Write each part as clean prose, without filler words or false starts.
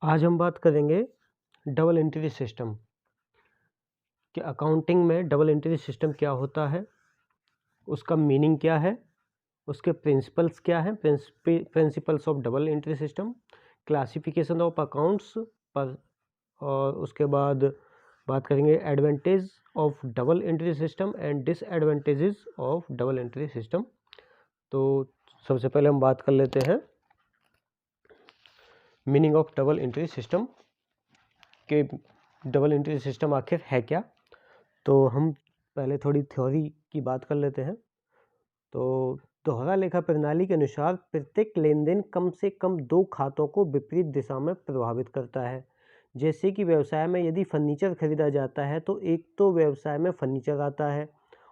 आज हम बात करेंगे डबल एंट्री सिस्टम कि अकाउंटिंग में डबल एंट्री सिस्टम क्या होता है, उसका मीनिंग क्या है, उसके प्रिंसिपल्स क्या हैं, principles of double entry system, classification of accounts पर, और उसके बाद बात करेंगे advantage of double entry system and disadvantages of double entry system. तो सबसे पहले हम बात कर लेते हैं meaning of double entry system के डबल एंट्री सिस्टम आखिर है क्या। तो हम पहले थोड़ी थ्योरी की बात कर लेते हैं। तो दोहरा लेखा प्रणाली के अनुसार प्रत्येक लेन देन कम से कम दो खातों को विपरीत दिशा में प्रभावित करता है। जैसे कि व्यवसाय में यदि फर्नीचर खरीदा जाता है तो एक तो व्यवसाय में फर्नीचर आता है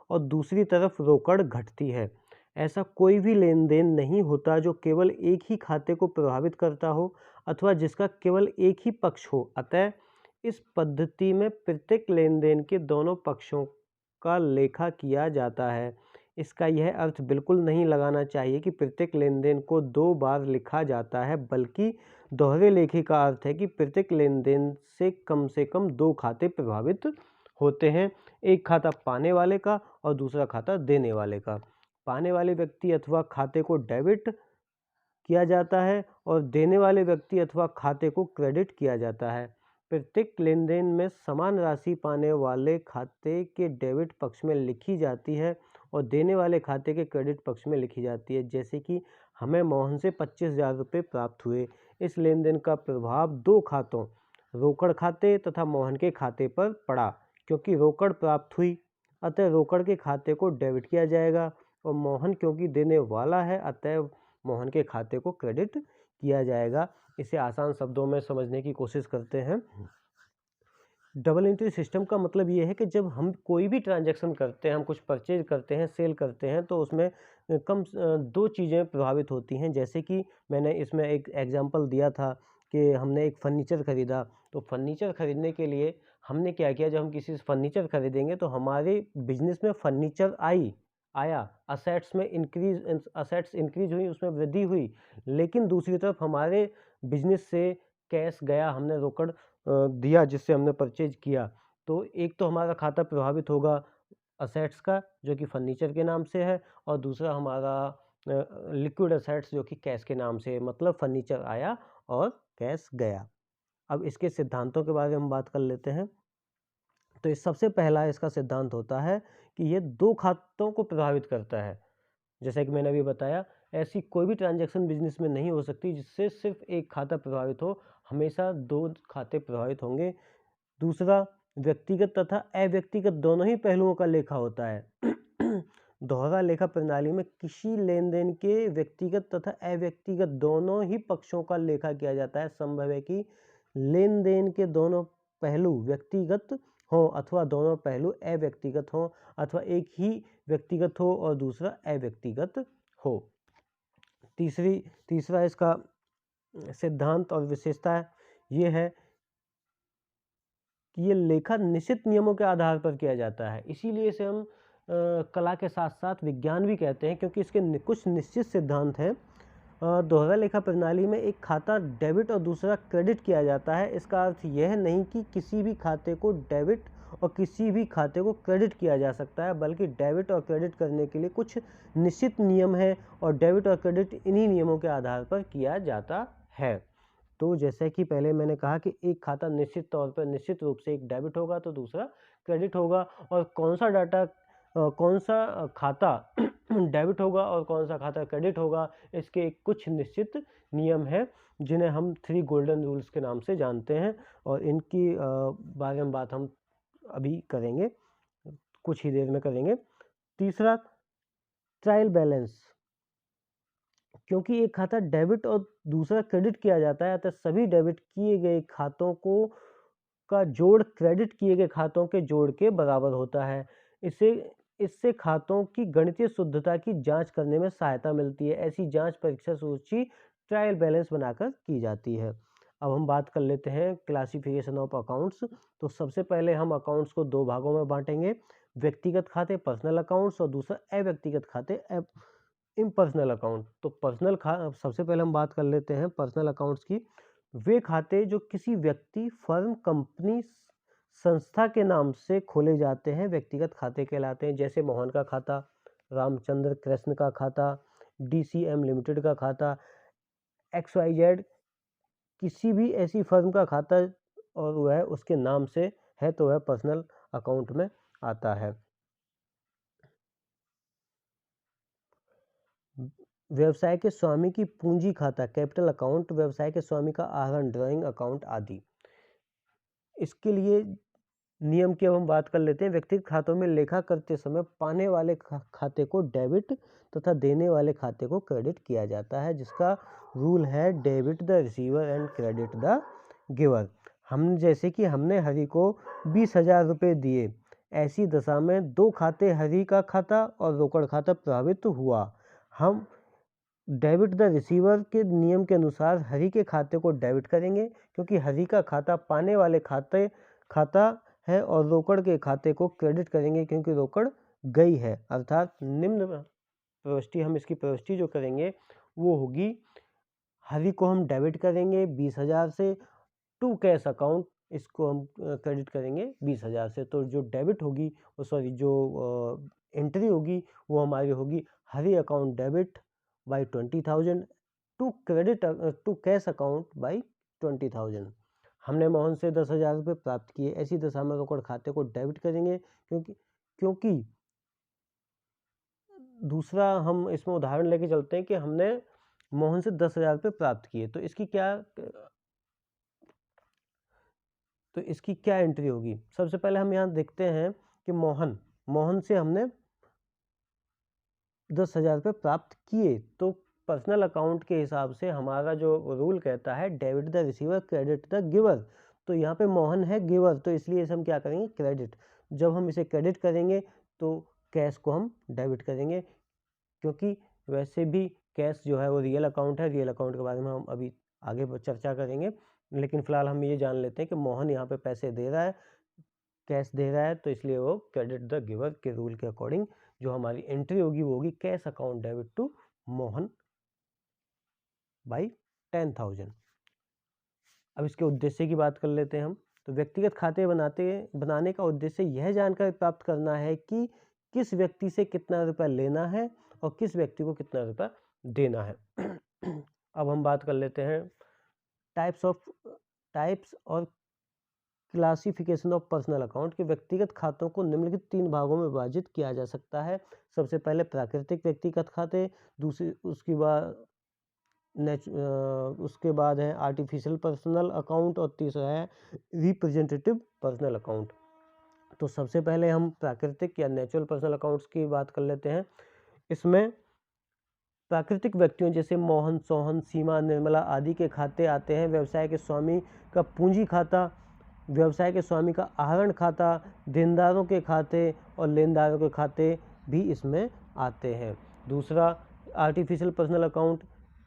और दूसरी तरफ रोकड़ घटती है। ऐसा कोई भी लेन देन नहीं होता जो केवल एक ही खाते को प्रभावित करता हो अथवा जिसका केवल एक ही पक्ष हो। अतः इस पद्धति में प्रत्येक लेन देन के दोनों पक्षों का लेखा किया जाता है। इसका यह अर्थ बिल्कुल नहीं लगाना चाहिए कि प्रत्येक लेन देन को दो बार लिखा जाता है, बल्कि दोहरे लेखे का अर्थ है कि प्रत्येक लेन देन से कम दो खाते प्रभावित होते हैं, एक खाता पाने वाले का और दूसरा खाता देने वाले का। पाने वाले व्यक्ति अथवा खाते को डेबिट किया जाता है और देने वाले व्यक्ति अथवा खाते को क्रेडिट किया जाता है। प्रत्येक लेन देन में समान राशि पाने वाले खाते के डेबिट पक्ष में लिखी जाती है और देने वाले खाते के क्रेडिट पक्ष में लिखी जाती है। जैसे कि हमें मोहन से 25,000 रुपये प्राप्त हुए। इस लेन देन का प्रभाव दो खातों, रोकड़ खाते तथा मोहन के खाते पर पड़ा। क्योंकि रोकड़ प्राप्त हुई अतः रोकड़ के खाते को डेबिट किया जाएगा और मोहन क्योंकि देने वाला है अतः मोहन के खाते को क्रेडिट किया जाएगा। इसे आसान शब्दों में समझने की कोशिश करते हैं। डबल एंट्री सिस्टम का मतलब ये है कि जब हम कोई भी ट्रांजैक्शन करते हैं, हम कुछ परचेज करते हैं, सेल करते हैं, तो उसमें दो चीज़ें प्रभावित होती हैं। जैसे कि मैंने इसमें एक एग्जांपल दिया था कि हमने एक फर्नीचर खरीदा, तो फर्नीचर खरीदने के लिए हमने क्या किया, जब हम किसी से फर्नीचर खरीदेंगे तो हमारे बिजनेस में फर्नीचर आया, असेट्स इंक्रीज हुई, उसमें वृद्धि हुई। लेकिन दूसरी तरफ हमारे बिजनेस से कैश गया, हमने रोकड़ दिया जिससे हमने परचेज किया, तो एक तो हमारा खाता प्रभावित होगा असेट्स का जो कि फर्नीचर के नाम से है, और दूसरा हमारा लिक्विड असेट्स जो कि कैश के नाम से है। मतलब फर्नीचर आया और कैश गया। अब इसके सिद्धांतों के बारे में हम बात कर लेते हैं। तो इस सबसे पहला इसका सिद्धांत होता है कि ये दो खातों को प्रभावित करता है। जैसा कि मैंने अभी बताया, ऐसी कोई भी ट्रांजैक्शन बिजनेस में नहीं हो सकती जिससे सिर्फ एक खाता प्रभावित हो, हमेशा दो खाते प्रभावित होंगे। दूसरा, व्यक्तिगत तथा अव्यक्तिगत दोनों ही पहलुओं का लेखा होता है। दोहरा लेखा प्रणाली में किसी लेन देन के व्यक्तिगत तथा अव्यक्तिगत दोनों ही पक्षों का लेखा किया जाता है। संभव है कि लेन देन के दोनों पहलू व्यक्तिगत हो अथवा दोनों पहलू अव्यक्तिगत हो, अथवा एक ही व्यक्तिगत हो और दूसरा अव्यक्तिगत हो। तीसरा इसका सिद्धांत और विशेषता ये है कि ये लेखा निश्चित नियमों के आधार पर किया जाता है। इसीलिए इसे हम कला के साथ साथ विज्ञान भी कहते हैं, क्योंकि इसके कुछ निश्चित सिद्धांत हैं। दोहरा लेखा प्रणाली में एक खाता डेबिट और दूसरा क्रेडिट किया जाता है। इसका अर्थ यह नहीं कि किसी भी खाते को डेबिट और किसी भी खाते को क्रेडिट किया जा सकता है, बल्कि डेबिट और क्रेडिट करने के लिए कुछ निश्चित नियम हैं और डेबिट और क्रेडिट इन्हीं नियमों के आधार पर किया जाता है। तो जैसे कि पहले मैंने कहा कि एक खाता निश्चित तौर पर निश्चित रूप से एक डेबिट होगा तो दूसरा क्रेडिट होगा, और कौन सा खाता डेबिट होगा और कौन सा खाता क्रेडिट होगा, इसके कुछ निश्चित नियम हैं जिन्हें हम 3 गोल्डन रूल्स के नाम से जानते हैं, और इनकी बारे में बात हम अभी करेंगे, कुछ ही देर में करेंगे। तीसरा, ट्रायल बैलेंस। क्योंकि एक खाता डेबिट और दूसरा क्रेडिट किया जाता है, अतः सभी डेबिट किए गए खातों का जोड़ क्रेडिट किए गए खातों के जोड़ के बराबर होता है। इससे खातों की गणितीय शुद्धता की जांच करने में सहायता मिलती है। ऐसी जांच परीक्षा सूची ट्रायल बैलेंस बनाकर की जाती है। अब हम बात कर लेते हैं क्लासिफिकेशन ऑफ अकाउंट्स। तो सबसे पहले हम अकाउंट्स को दो भागों में बांटेंगे, व्यक्तिगत खाते पर्सनल अकाउंट्स और दूसरा अव्यक्तिगत खाते इम्पर्सनल अकाउंट। तो सबसे पहले हम बात कर लेते हैं पर्सनल अकाउंट्स की। वे खाते जो किसी व्यक्ति, फर्म, कंपनी, संस्था के नाम से खोले जाते हैं व्यक्तिगत खाते कहलाते हैं। जैसे मोहन का खाता, रामचंद्र कृष्ण का खाता, DCM लिमिटेड का खाता, XYZ किसी भी ऐसी फर्म का खाता और वह उसके नाम से है तो वह पर्सनल अकाउंट में आता है। व्यवसाय के स्वामी की पूंजी खाता, कैपिटल अकाउंट, व्यवसाय के स्वामी का आहरण, ड्राइंग अकाउंट आदि। इसके लिए नियम की अब हम बात कर लेते हैं। व्यक्तिगत खातों में लेखा करते समय पाने वाले खाते को डेबिट तथा देने वाले खाते को क्रेडिट किया जाता है, जिसका रूल है debit the receiver and credit the giver. हम जैसे कि हमने हरि को 20,000 रुपये दिए, ऐसी दशा में दो खाते, हरि का खाता और रोकड़ खाता प्रभावित हुआ। हम डेबिट द रिसीवर के नियम के अनुसार हरि के खाते को डेबिट करेंगे, क्योंकि हरि का खाता पाने वाले खाता है, और रोकड़ के खाते को क्रेडिट करेंगे क्योंकि रोकड़ गई है। अर्थात निम्न प्रविष्टि, हम इसकी प्रविष्टि जो करेंगे वो होगी, हरि को हम डेबिट करेंगे 20,000 से, टू कैश अकाउंट इसको हम क्रेडिट करेंगे 20,000 से। तो जो डेबिट होगी, सॉरी जो एंट्री होगी वो हमारी होगी, Hari account debit by 20,000 to cash account by 20,000। हमने मोहन से 10,000 रुपये प्राप्त किए, ऐसी दशा में रोकड़ खाते को डेबिट करेंगे, क्योंकि दूसरा हम इसमें उदाहरण लेके चलते हैं कि हमने मोहन से 10,000 रुपये प्राप्त किए, तो इसकी क्या एंट्री होगी। सबसे पहले हम यहाँ देखते हैं कि मोहन से हमने 10,000 रुपये प्राप्त किए, तो पर्सनल अकाउंट के हिसाब से हमारा जो रूल कहता है debit the receiver credit the giver, तो यहाँ पे मोहन है गिवर, तो इसलिए इसे हम क्या करेंगे, क्रेडिट। जब हम इसे क्रेडिट करेंगे तो कैश को हम डेबिट करेंगे, क्योंकि वैसे भी कैश जो है वो रियल अकाउंट है। रियल अकाउंट के बारे में हम अभी आगे चर्चा करेंगे, लेकिन फिलहाल हम ये जान लेते हैं कि मोहन यहाँ पे पैसे दे रहा है, कैश दे रहा है, तो इसलिए वो क्रेडिट द गिवर के रूल के अकॉर्डिंग जो हमारी एंट्री होगी वो होगी cash account debit to Mohan by 10,000। अब इसके उद्देश्य की बात कर लेते हैं हम। तो व्यक्तिगत खाते बनाने का उद्देश्य यह जानकारी प्राप्त करना है कि किस व्यक्ति से कितना रुपया लेना है और किस व्यक्ति को कितना रुपया देना है। अब हम बात कर लेते हैं टाइप्स और क्लासिफिकेशन ऑफ पर्सनल अकाउंट के। व्यक्तिगत खातों को निम्नलिखित 3 भागों में विभाजित किया जा सकता है। सबसे पहले प्राकृतिक व्यक्तिगत खाते, उसके बाद है आर्टिफिशियल पर्सनल अकाउंट, और तीसरा है रिप्रेजेंटेटिव पर्सनल अकाउंट। तो सबसे पहले हम प्राकृतिक या नेचुरल पर्सनल अकाउंट्स की बात कर लेते हैं। इसमें प्राकृतिक व्यक्तियों जैसे मोहन, सोहन, सीमा, निर्मला आदि के खाते आते हैं। व्यवसाय के स्वामी का पूंजी खाता, व्यवसाय के स्वामी का आहरण खाता, देनदारों के खाते और लेनदारों के खाते भी इसमें आते हैं। दूसरा आर्टिफिशियल पर्सनल अकाउंट,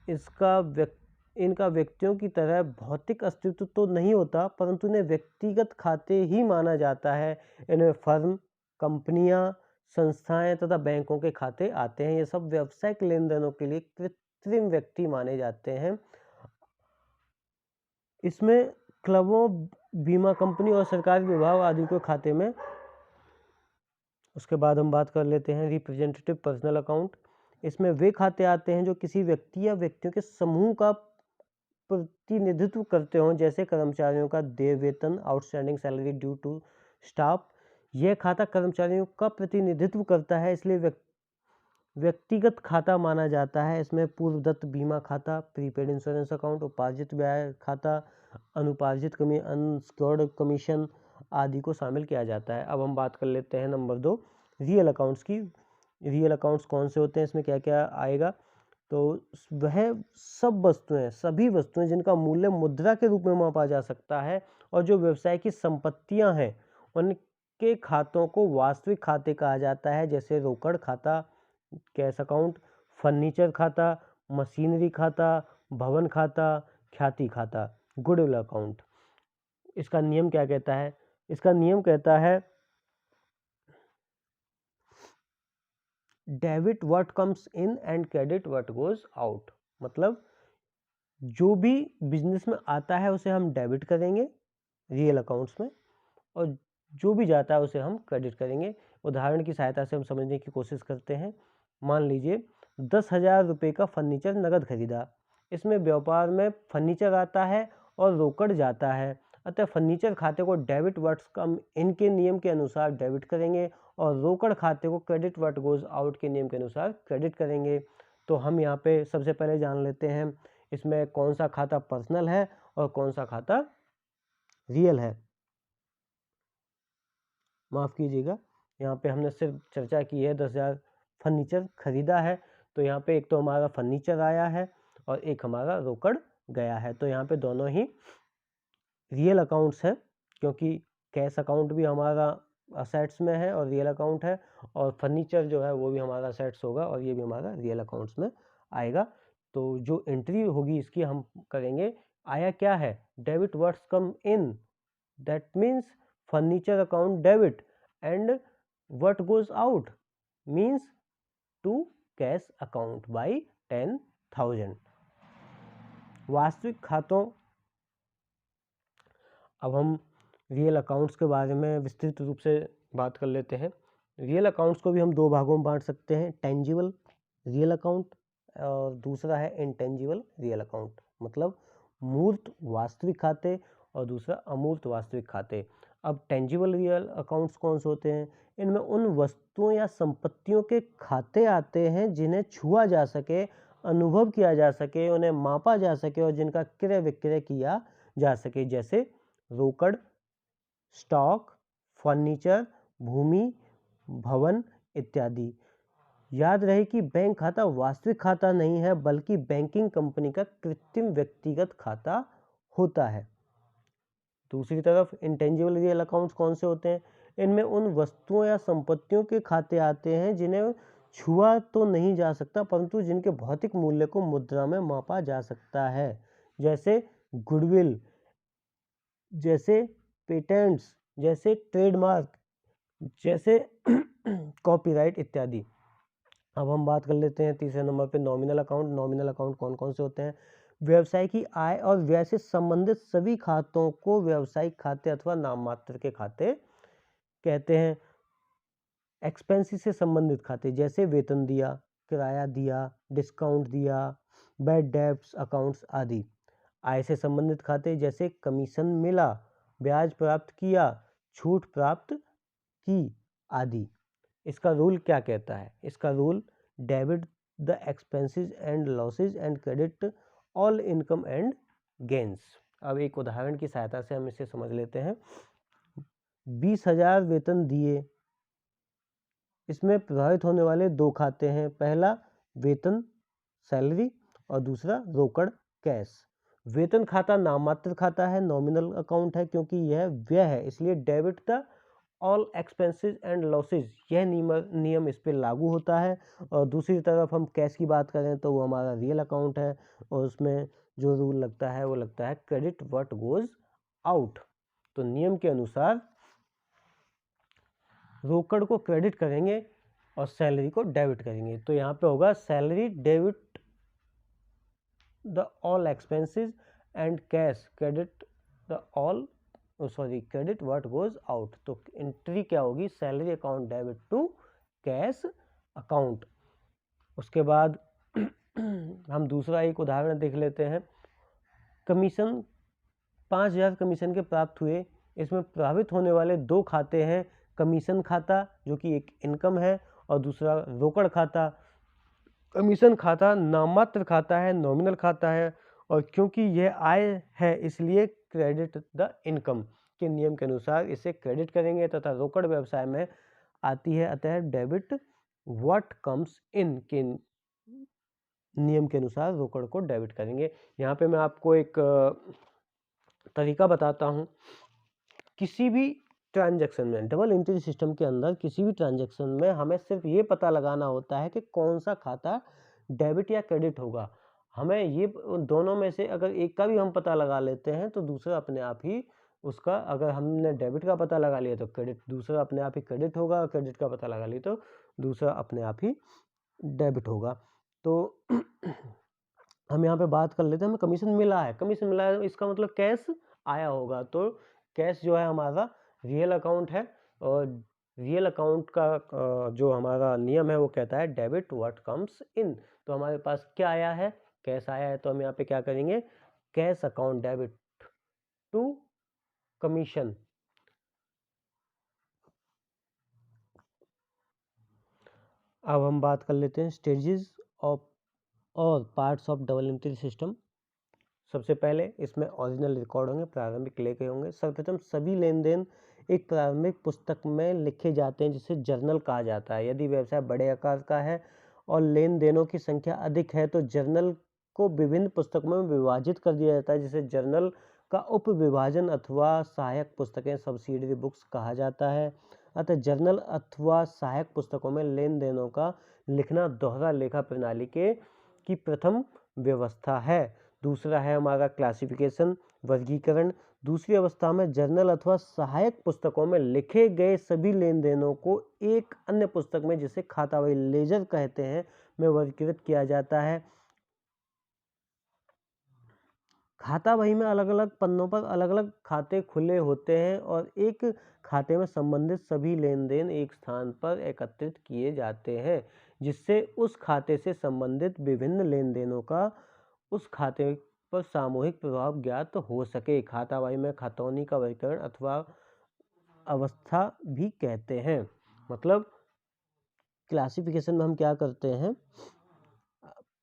इनका व्यक्तियों की तरह भौतिक अस्तित्व तो नहीं होता, परंतु इन्हें व्यक्तिगत खाते ही माना जाता है। इनमें फर्म, कंपनियां, संस्थाएं तथा बैंकों के खाते आते हैं। ये सब व्यावसायिक लेन देनों के लिए कृत्रिम व्यक्ति माने जाते हैं। इसमें क्लबों, बीमा कंपनी और सरकारी विभाग आदि के खाते में। उसके बाद हम बात कर लेते हैं रिप्रेजेंटेटिव पर्सनल अकाउंट। इसमें वे खाते आते हैं जो किसी व्यक्ति या व्यक्तियों के समूह का प्रतिनिधित्व करते हों, जैसे कर्मचारियों का देय वेतन, outstanding salary due to staff. यह खाता कर्मचारियों का प्रतिनिधित्व करता है, इसलिए व्यक्तिगत खाता माना जाता है। इसमें पूर्वदत्त बीमा खाता, प्रीपेड इंश्योरेंस अकाउंट, उपार्जित ब्याज खाता, अनुपार्जित अनसिक्योर्ड कमीशन आदि को शामिल किया जाता है। अब हम बात कर लेते हैं नंबर 2 रियल अकाउंट्स की। रियल अकाउंट्स कौन से होते हैं, इसमें क्या क्या आएगा। तो वह सभी वस्तुएं जिनका मूल्य मुद्रा के रूप में मापा जा सकता है और जो व्यवसाय की संपत्तियां हैं, उनके खातों को वास्तविक खाते कहा जाता है। जैसे रोकड़ खाता, कैश अकाउंट, फर्नीचर खाता, मशीनरी खाता, भवन खाता, ख्याति खाता, गुडविल अकाउंट। इसका नियम क्या कहता है, इसका नियम कहता है debit what comes in and credit what goes out. मतलब जो भी बिजनेस में आता है उसे हम डेबिट करेंगे रियल अकाउंट्स में, और जो भी जाता है उसे हम क्रेडिट करेंगे। उदाहरण की सहायता से हम समझने की कोशिश करते हैं। मान लीजिए 10,000 रुपये का फर्नीचर नगद खरीदा। इसमें व्यापार में फर्नीचर आता है और रोकड़ जाता है, अतः फर्नीचर खाते को डेबिट व्हाट्स कम इन के नियम के अनुसार डेबिट करेंगे और रोकड़ खाते को क्रेडिट व्हाट गोज आउट के नियम के अनुसार क्रेडिट करेंगे। तो हम यहाँ पे सबसे पहले जान लेते हैं इसमें कौन सा खाता पर्सनल है और कौन सा खाता रियल है। माफ़ कीजिएगा, यहाँ पे हमने सिर्फ चर्चा की है 10,000 फर्नीचर खरीदा है, तो यहाँ पे एक तो हमारा फर्नीचर आया है और एक हमारा रोकड़ गया है। तो यहाँ पे दोनों ही रियल अकाउंट्स है, क्योंकि कैश अकाउंट भी हमारा असेट्स में है और रियल अकाउंट है, और फर्नीचर जो है वो भी हमारा असेट्स होगा और ये भी हमारा रियल अकाउंट्स में आएगा। तो जो एंट्री होगी इसकी हम करेंगे, आया क्या है, debit what's come in, that means furniture account debit, and what goes out means to cash account by 10,000। वास्तविक खातों, अब हम रियल अकाउंट्स के बारे में विस्तृत रूप से बात कर लेते हैं। रियल अकाउंट्स को भी हम दो भागों में बांट सकते हैं, टेंजिबल रियल अकाउंट और दूसरा है इनटेंजिबल रियल अकाउंट, मतलब मूर्त वास्तविक खाते और दूसरा अमूर्त वास्तविक खाते। अब टेंजिबल रियल अकाउंट्स कौन से होते हैं, इनमें उन वस्तुओं या संपत्तियों के खाते आते हैं जिन्हें छुआ जा सके, अनुभव किया जा सके, उन्हें मापा जा सके और जिनका क्रय विक्रय किया जा सके, जैसे रोकड़, स्टॉक, फर्नीचर, भूमि, भवन इत्यादि। याद रहे कि बैंक खाता वास्तविक खाता नहीं है, बल्कि बैंकिंग कंपनी का कृत्रिम व्यक्तिगत खाता होता है। दूसरी तरफ इंटेंजिबल रियल अकाउंट्स कौन से होते हैं, इनमें उन वस्तुओं या संपत्तियों के खाते आते हैं जिन्हें छुआ तो नहीं जा सकता, परंतु जिनके भौतिक मूल्य को मुद्रा में मापा जा सकता है, जैसे गुडविल, जैसे पेटेंट्स, जैसे ट्रेडमार्क, जैसे कॉपीराइट इत्यादि। अब हम बात कर लेते हैं तीसरे नंबर पे नॉमिनल अकाउंट। नॉमिनल अकाउंट कौन कौन से होते हैं, व्यवसाय की आय और व्यय से संबंधित सभी खातों को व्यवसायिक खाते अथवा नाम मात्र के खाते कहते हैं। एक्सपेंसेस से संबंधित खाते, जैसे वेतन दिया, किराया दिया, डिस्काउंट दिया, बैड डेब्ट्स अकाउंट्स आदि। आय से संबंधित खाते, जैसे कमीशन मिला, ब्याज प्राप्त किया, छूट प्राप्त की आदि। इसका रूल क्या कहता है, इसका rule debit the expenses and losses and credit all income and gains. अब एक उदाहरण की सहायता से हम इसे समझ लेते हैं। 20,000 वेतन दिए, इसमें प्रभावित होने वाले दो खाते हैं, पहला वेतन सैलरी और दूसरा रोकड़ कैश। वेतन खाता नाममात्र खाता है, नॉमिनल अकाउंट है, क्योंकि यह व्यय है, इसलिए debit the all expenses and losses, यह नियम इस पर लागू होता है। और दूसरी तरफ हम कैश की बात करें तो वो हमारा रियल अकाउंट है और उसमें जो रूल लगता है वो लगता है क्रेडिट व्हाट गोज आउट। तो नियम के अनुसार रोकड़ को क्रेडिट करेंगे और सैलरी को डेबिट करेंगे। तो यहाँ पे होगा salary debit the all expenses and cash credit the all credit what goes out. तो एंट्री क्या होगी, salary account debit to cash account. उसके बाद हम दूसरा एक उदाहरण देख लेते हैं। कमीशन 5,000 कमीशन के प्राप्त हुए, इसमें प्रभावित होने वाले दो खाते हैं, कमीशन खाता जो कि एक इनकम है और दूसरा रोकड़ खाता। कमीशन खाता नाममात्र खाता है, नॉमिनल खाता है, और क्योंकि यह आय है इसलिए क्रेडिट द इनकम के नियम के अनुसार इसे क्रेडिट करेंगे तथा रोकड़ व्यवसाय में आती है, अतः डेबिट व्हाट कम्स इन के नियम के अनुसार रोकड़ को डेबिट करेंगे। यहाँ पे मैं आपको एक तरीका बताता हूँ। किसी भी ट्रांजैक्शन में, डबल एंट्री सिस्टम के अंदर किसी भी ट्रांजैक्शन में हमें सिर्फ ये पता लगाना होता है कि कौन सा खाता डेबिट या क्रेडिट होगा। हमें ये दोनों में से अगर एक का भी हम पता लगा लेते हैं तो दूसरा अपने आप ही उसका, अगर हमने डेबिट का पता लगा लिया तो क्रेडिट, दूसरा अपने आप ही क्रेडिट होगा, और क्रेडिट का पता लगा लिया तो दूसरा अपने आप ही डेबिट होगा। तो हम यहाँ पे बात कर लेते हैं, हमें कमीशन मिला है, कमीशन मिला है इसका मतलब कैश आया होगा। तो कैश जो है हमारा रियल अकाउंट है, और रियल अकाउंट का जो हमारा नियम है वो कहता है डेबिट व्हाट कम्स इन। तो हमारे पास क्या आया है, कैश आया है, तो हम यहाँ पे क्या करेंगे, cash account debit to commission. अब हम बात कर लेते हैं स्टेजेस ऑफ और parts of double entry system. सबसे पहले इसमें ओरिजिनल रिकॉर्ड होंगे, प्रारंभिक लेखे होंगे। सर्वप्रथम सभी लेन देन एक प्रारंभिक पुस्तक में लिखे जाते हैं जिसे जर्नल कहा जाता है। यदि व्यवसाय बड़े आकार का है और लेन देनों की संख्या अधिक है तो जर्नल को विभिन्न पुस्तकों में विभाजित कर दिया जाता है, जिसे जर्नल का उप विभाजन अथवा सहायक पुस्तकें सब्सिडरी बुक्स कहा जाता है। अतः जर्नल अथवा सहायक पुस्तकों में लेन देनों का लिखना दोहरा लेखा प्रणाली की प्रथम व्यवस्था है। दूसरा है हमारा क्लासिफिकेशन, वर्गीकरण। दूसरी अवस्था में जर्नल अथवा सहायक पुस्तकों में लिखे गए सभी लेन देनों को एक अन्य पुस्तक में, जिसे खाता बही लेजर कहते हैं, में वर्गीकृत किया जाता है। खाता बही में अलग अलग पन्नों पर अलग अलग खाते खुले होते हैं और एक खाते में संबंधित सभी लेन देन एक स्थान पर एकत्रित किए जाते हैं, जिससे उस खाते से संबंधित विभिन्न लेन देनों का उस खाते पर सामूहिक प्रभाव ज्ञात हो सके। खाता बही में खतौनी का वर्गीकरण अथवा अवस्था भी कहते हैं। मतलब क्लासिफिकेशन में हम क्या करते हैं,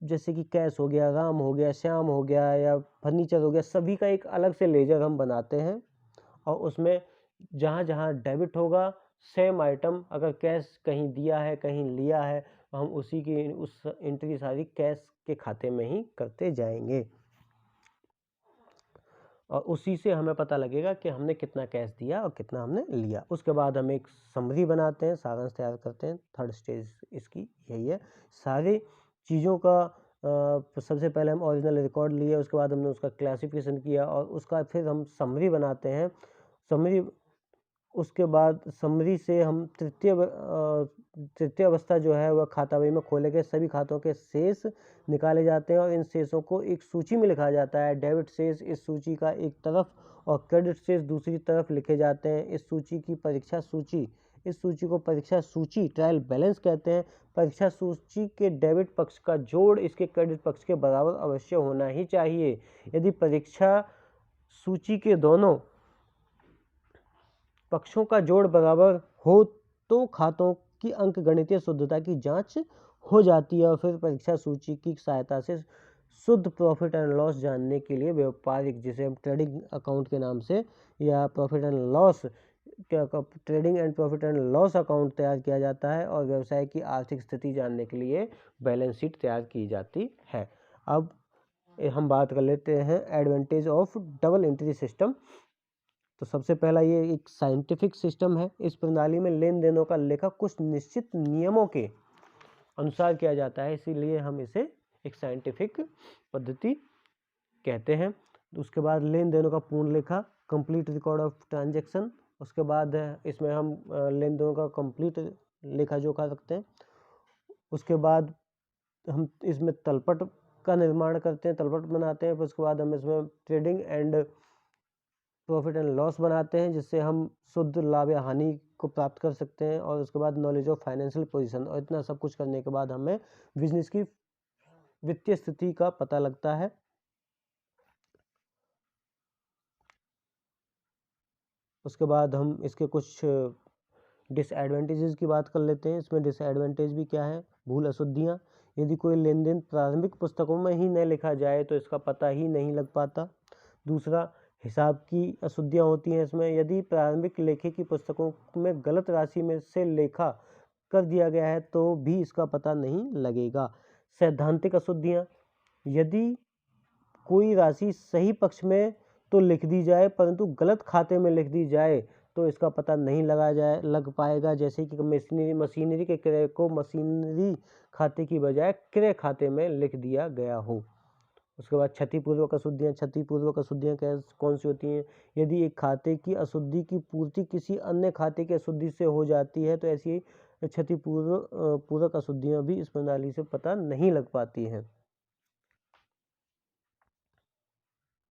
जैसे कि कैश हो गया, राम हो गया, श्याम हो गया, या फर्नीचर हो गया, सभी का एक अलग से लेजर हम बनाते हैं, और उसमें जहाँ जहाँ डेबिट होगा सेम आइटम, अगर कैश कहीं दिया है कहीं लिया है, हम उसी की उस एंट्री सारी कैश के खाते में ही करते जाएंगे, और उसी से हमें पता लगेगा कि हमने कितना कैश दिया और कितना हमने लिया। उसके बाद हम एक समरी बनाते हैं, सारांश तैयार करते हैं। थर्ड स्टेज इसकी यही है। सारी चीज़ों का सबसे पहले हम ओरिजिनल रिकॉर्ड लिए, उसके बाद हमने उसका क्लासिफिकेशन किया, और उसका फिर हम समरी बनाते हैं। समरी, उसके बाद समरी से हम तृतीय अवस्था जो है वह खाता बही में खोले गए सभी खातों के शेष निकाले जाते हैं, और इन शेषों को एक सूची में लिखा जाता है। डेबिट शेष इस सूची का एक तरफ और क्रेडिट शेष दूसरी तरफ लिखे जाते हैं। इस सूची को परीक्षा सूची ट्रायल बैलेंस कहते हैं। परीक्षा सूची के डेबिट पक्ष का जोड़ इसके क्रेडिट पक्ष के बराबर अवश्य होना ही चाहिए। यदि परीक्षा सूची के दोनों पक्षों का जोड़ बराबर हो तो खातों की अंकगणितीय शुद्धता की जांच हो जाती है, और फिर परीक्षा सूची की सहायता से शुद्ध प्रॉफिट एंड लॉस जानने के लिए व्यापारिक, जिसे हम ट्रेडिंग अकाउंट के नाम से या profit and loss trading and profit and loss account तैयार किया जाता है, और व्यवसाय की आर्थिक स्थिति जानने के लिए बैलेंस शीट तैयार की जाती है। अब हम बात कर लेते हैं advantage of double entry system. तो सबसे पहला ये एक साइंटिफिक सिस्टम है। इस प्रणाली में लेन देनों का लेखा कुछ निश्चित नियमों के अनुसार किया जाता है, इसीलिए हम इसे एक साइंटिफिक पद्धति कहते हैं। उसके बाद लेन देनों का पूर्ण लेखा, कंप्लीट रिकॉर्ड ऑफ ट्रांजैक्शन। उसके बाद इसमें हम लेन देनों का कंप्लीट लेखा जोखा रखते हैं। उसके बाद हम इसमें तलपट का निर्माण करते हैं, तलपट बनाते हैं। फिर उसके बाद हम इसमें trading and profit and loss बनाते हैं, जिससे हम शुद्ध लाभ या हानि को प्राप्त कर सकते हैं। और उसके बाद नॉलेज ऑफ फाइनेंशियल पोजीशन, और इतना सब कुछ करने के बाद हमें बिजनेस की वित्तीय स्थिति का पता लगता है। उसके बाद हम इसके कुछ डिसएडवांटेजेस की बात कर लेते हैं। इसमें डिसएडवांटेज भी क्या है, भूल अशुद्धियाँ। यदि कोई लेन देन प्रारंभिक पुस्तकों में ही न लिखा जाए तो इसका पता ही नहीं लग पाता। दूसरा, हिसाब की अशुद्धियाँ होती हैं इसमें। यदि प्रारंभिक लेखे की पुस्तकों में गलत राशि में से लेखा कर दिया गया है तो भी इसका पता नहीं लगेगा। सैद्धांतिक अशुद्धियाँ, यदि कोई राशि सही पक्ष में तो लिख दी जाए परंतु गलत खाते में लिख दी जाए तो इसका पता नहीं लग पाएगा। जैसे कि मशीनरी के क्रय को मशीनरी खाते की बजाय क्रय खाते में लिख दिया गया हो। उसके बाद क्षतिपूर्वक अशुद्धियाँ कौन सी होती हैं? यदि एक खाते की अशुद्धि की पूर्ति किसी अन्य खाते की अशुद्धि से हो जाती है तो ऐसी क्षतिपूर्वक अशुद्धियाँ भी इस प्रणाली से पता नहीं लग पाती हैं।